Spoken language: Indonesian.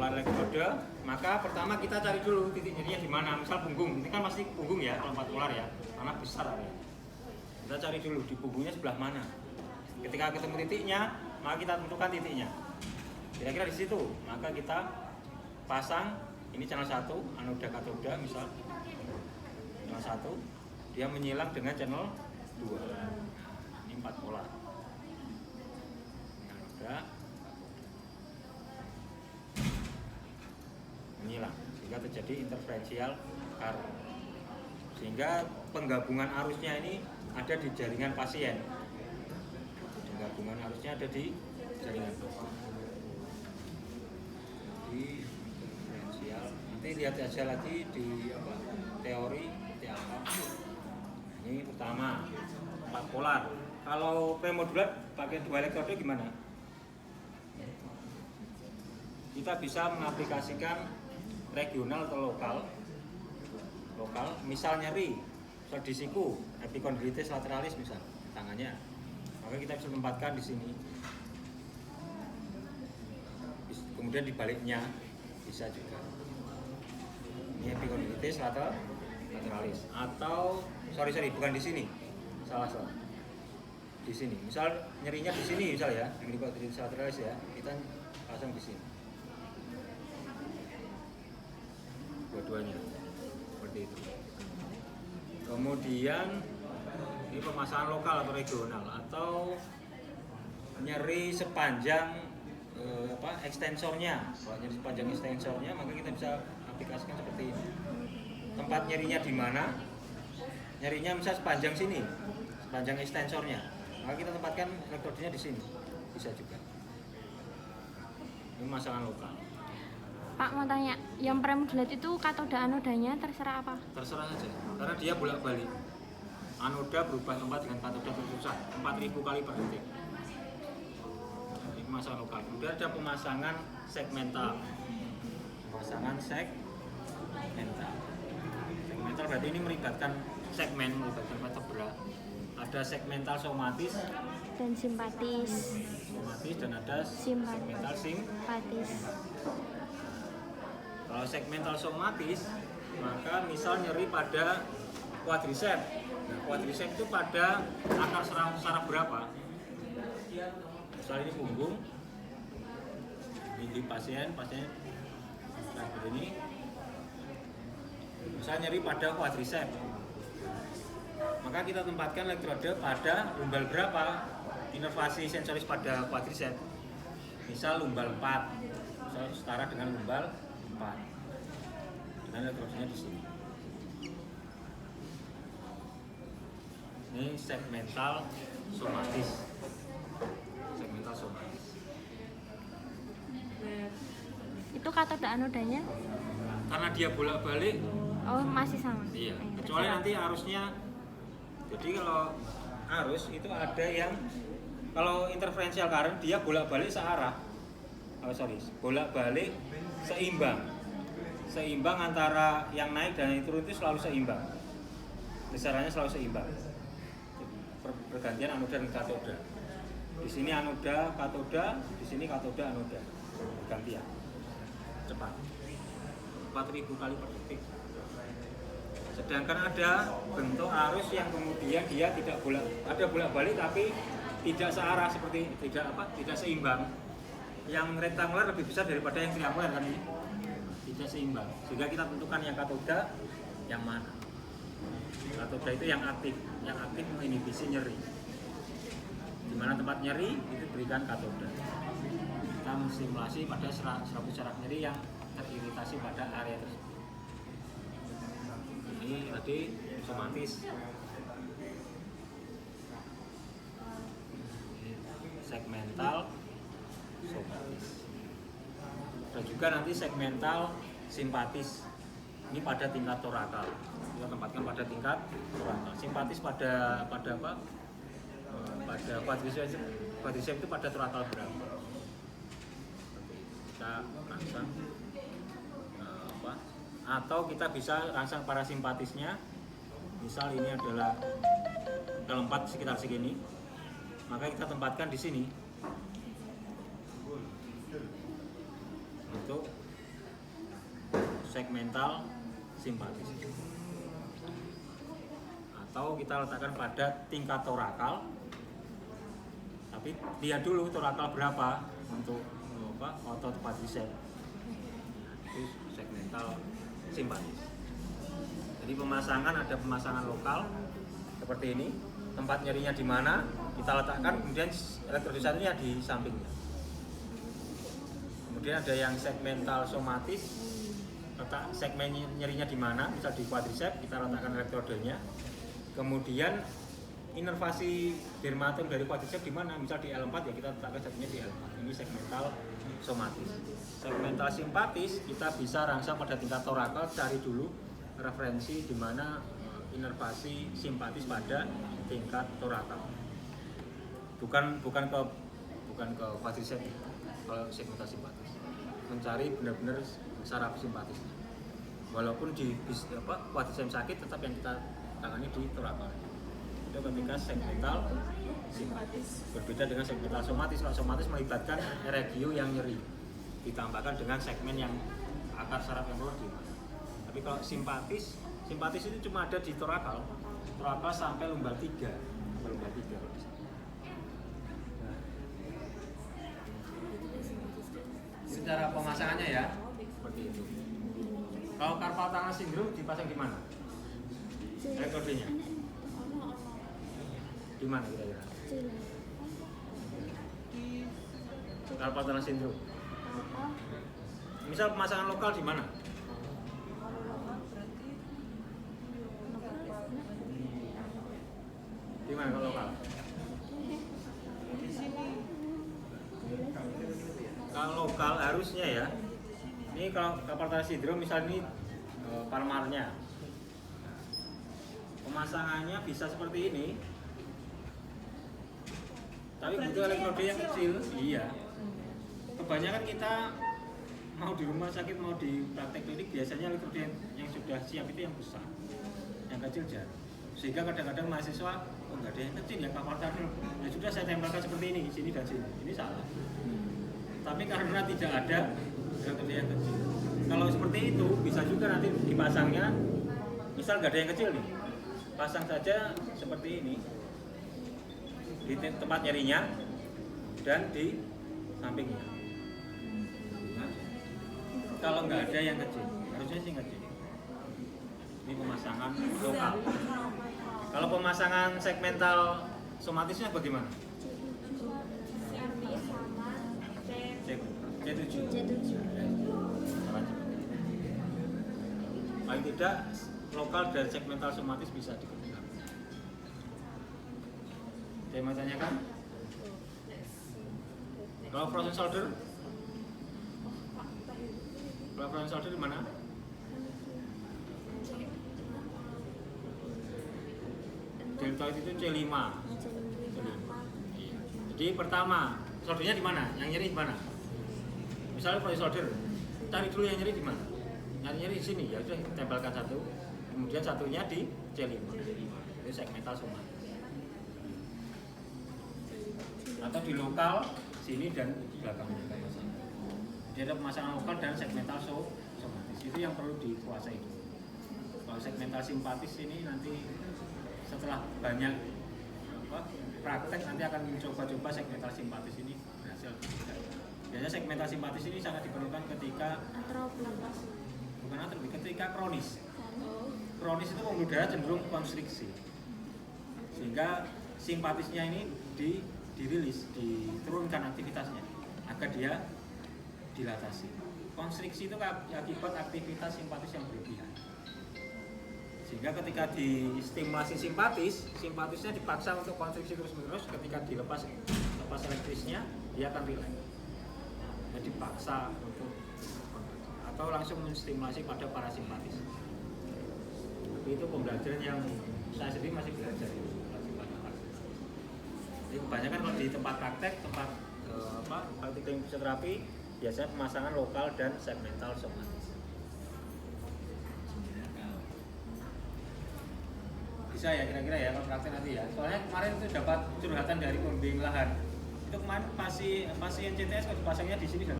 polar elektrode, maka pertama kita cari dulu titik nyerinya di mana. Misal punggung, ini kan pasti punggung ya kalau 4 polar ya, karena besar area. Kita cari dulu di punggungnya sebelah mana. Ketika ketemu titiknya, maka kita tentukan titiknya. Kira-kira di situ, maka kita pasang ini channel 1, anoda katoda misal. Channel 1, dia menyilang dengan channel 2. Ini 4 polar. Ini anoda menyilang sehingga terjadi interferensial current, sehingga penggabungan arusnya ini ada di jaringan pasien. Penggabungan arusnya ada di jaringan pasien. Jadi interferensial. Nanti lihat aja lagi di teori seperti apa. Ini pertama 4 polar. Kalau premodular pakai 2 elektrode gimana? Kita bisa mengaplikasikan regional atau lokal, misal nyeri, misal di siku, epicondylitis lateralis misal tangannya, maka kita bisa tempatkan di sini. Kemudian di baliknya bisa juga. Ini epicondylitis lateralis, atau bukan di sini, salah. Di sini, misal nyerinya di sini, misal ya, epicondylitis lateralis ya, kita pasang di sini. Dua-duanya seperti itu. Kemudian ini pemasangan lokal atau regional, atau nyeri sepanjang ekstensornya. Kalau nyeri sepanjang ekstensornya, maka kita bisa aplikasikan seperti ini. Tempat nyerinya di mana? Nyerinya misal sepanjang sini, sepanjang ekstensornya, maka kita tempatkan elektrodenya di sini, bisa juga. Ini pemasangan lokal. Pak, mau tanya, yang premodular itu katoda anodanya terserah apa? Terserah saja, karena dia bolak-balik. Anoda berubah tempat dengan katoda terpusat 4000 kali per detik. Ini pemasangan lokal. Kemudian ada pemasangan segmental. Segmental berarti ini melibatkan vertebra. Ada segmental somatis Dan simpatis dan ada segmental simpatis. Kalau segmental somatis, maka misal nyeri pada quadriceps. Nah, quadriceps itu pada akar saraf berapa? Misal ini punggung, di pasien nah ini, misal nyeri pada quadriceps, maka kita tempatkan elektrode pada lumbal berapa? Inervasi sensoris pada quadriceps. Misal lumbal 4, misal setara dengan lumbal 4. Dengan elektrodenya di sini. Ini segmental somatis. Itu katoda anodanya? Karena dia bolak-balik. Oh, masih sama. Iya. Kecuali nanti arusnya. Jadi kalau arus itu ada yang kalau interferential current dia bolak-balik searah. Bolak-balik seimbang antara yang naik dan yang turun itu selalu seimbang. Besarannya selalu seimbang. Pergantian anoda dan katoda. Di sini anoda, katoda, di sini katoda, anoda. Pergantian. Cepat. 4000 kali per detik. Sedangkan ada bentuk arus yang kemudian dia tidak bolak-balik tapi tidak searah, seperti tidak seimbang. Yang rektangular lebih besar daripada yang triangular kan ini, tidak seimbang. Sehingga kita tentukan yang katoda yang mana. Katoda itu yang aktif menginhibisi nyeri. Di mana tempat nyeri itu berikan katoda. Kita mensimulasi pada saraf nyeri yang teriritasi pada area tersebut. Ini tadi somatis. Segmental somatis. Dan juga nanti segmental simpatis. Ini pada tingkat torakal. Kita tempatkan pada tingkat torakal. Simpatis pada apa? Pada quadriceps itu pada torakal berapa? Kita rangsang atau kita bisa rangsang parasimpatisnya. Misal ini adalah L4 sekitar segini, maka kita tempatkan di sini untuk segmental simpatis. Atau kita letakkan pada tingkat torakal. Tapi lihat dulu torakal berapa untuk otot quadriceps. Itu segmental simpatis. Jadi pemasangan ada pemasangan lokal seperti ini. Tempat nyerinya di mana kita letakkan, kemudian elektrode satunya di sampingnya. Kemudian ada yang segmental somatis, letak segmen nyerinya di mana, misal di quadriceps kita letakkan elektrodenya. Kemudian inervasi dermatom dari quadriceps di mana, misal di L4 ya kita letakkan satunya di L4. Ini segmental somatis. Segmental simpatis kita bisa rangsang pada tingkat torakal, cari dulu referensi di mana inervasi simpatis pada tingkat torakal. Bukan ke quadriceps kalau segmental simpatis. Mencari benar-benar saraf simpatis. Walaupun di quadriceps sakit tetap yang kita tangani di torakal. Itu ketika segmental simpatis. Berbeda dengan segmental somatis. Kalau somatis melibatkan regio yang nyeri, ditambahkan dengan segmen yang akar saraf yang keluar di mana. Tapi kalau simpatis itu cuma ada di torakal sampai lumbar 3. Secara pemasangannya ya seperti itu. Kalau carpal tunnel syndrome dipasang di mana? Elektrodenya di mana kira-kira? Carpal tunnel syndrome. Misal pemasangan lokal di mana? Di mana kalau lokal? Kalau lokal harusnya ya. Ini kalau carpal tunnel syndrome misal ini palmarnya. Pemasangannya bisa seperti ini. Tapi butuh elektrode yang kecil. Iya. Kebanyakan kita mau di rumah sakit mau di praktek klinik biasanya elektrode yang sudah siap itu yang besar. Yang kecil jarang. Sehingga kadang-kadang mahasiswa nggak ada yang kecil ya carpal tunnel. Ya sudah saya tempelkan seperti ini, sini dan sini. Ini salah. Tapi karena tidak ada elektrode yang kecil. Kalau seperti itu bisa juga nanti dipasangnya. Misal nggak ada yang kecil nih, pasang saja seperti ini di tempat nyerinya dan di sampingnya. Kalau nggak ada yang kecil, harusnya sih kecil. Ini pemasangan lokal. Kalau pemasangan segmental somatisnya bagaimana? C7. Paling tidak lokal dan segmental somatis bisa digunakan. Saya mau tanyakan. Kalau frozen shoulder? Kalau frozen shoulder di mana? Deltoid itu C5. Iya. Jadi pertama, shouldernya di mana? Yang nyeri di mana? Misalnya frozen shoulder, cari dulu yang nyeri di mana? Nyeri di sini, ya udah tempelkan satu. Kemudian satunya di C5. Itu segmental somatis. Atau di lokal sini dan di belakangnya. Jadi ada pemasangan lokal dan segmental somatis. Itu yang perlu dikuasai. Kalau segmental simpatis ini nanti setelah banyak praktek nanti akan mencoba-coba segmental simpatis ini berhasil. Biasanya segmental simpatis ini sangat diperlukan ketika bukan atrofi, ketika kronis. Kronis itu pembuluh darah cenderung konstriksi, sehingga simpatisnya ini dirilis, diturunkan aktivitasnya agar dia dilatasi. Konstriksi itu akibat aktivitas simpatis yang berlebihan. Sehingga ketika distimulasi simpatisnya dipaksa untuk konstriksi terus-menerus. Ketika dilepas elektrisnya, dia akan rileks. Jadi dipaksa untuk atau langsung menstimulasi pada parasimpatis. Tapi itu pembelajaran yang saya sendiri masih belajar. Jadi kebanyakan kalau di tempat praktek, praktik klinik fisioterapi, biasanya pemasangan lokal dan segmental somatis. Bisa ya kira-kira ya kalau praktek nanti ya. Soalnya kemarin itu dapat curhatan dari pembimbing lahan. Itu kemarin pasien CTS kalau dipasangnya di sini dan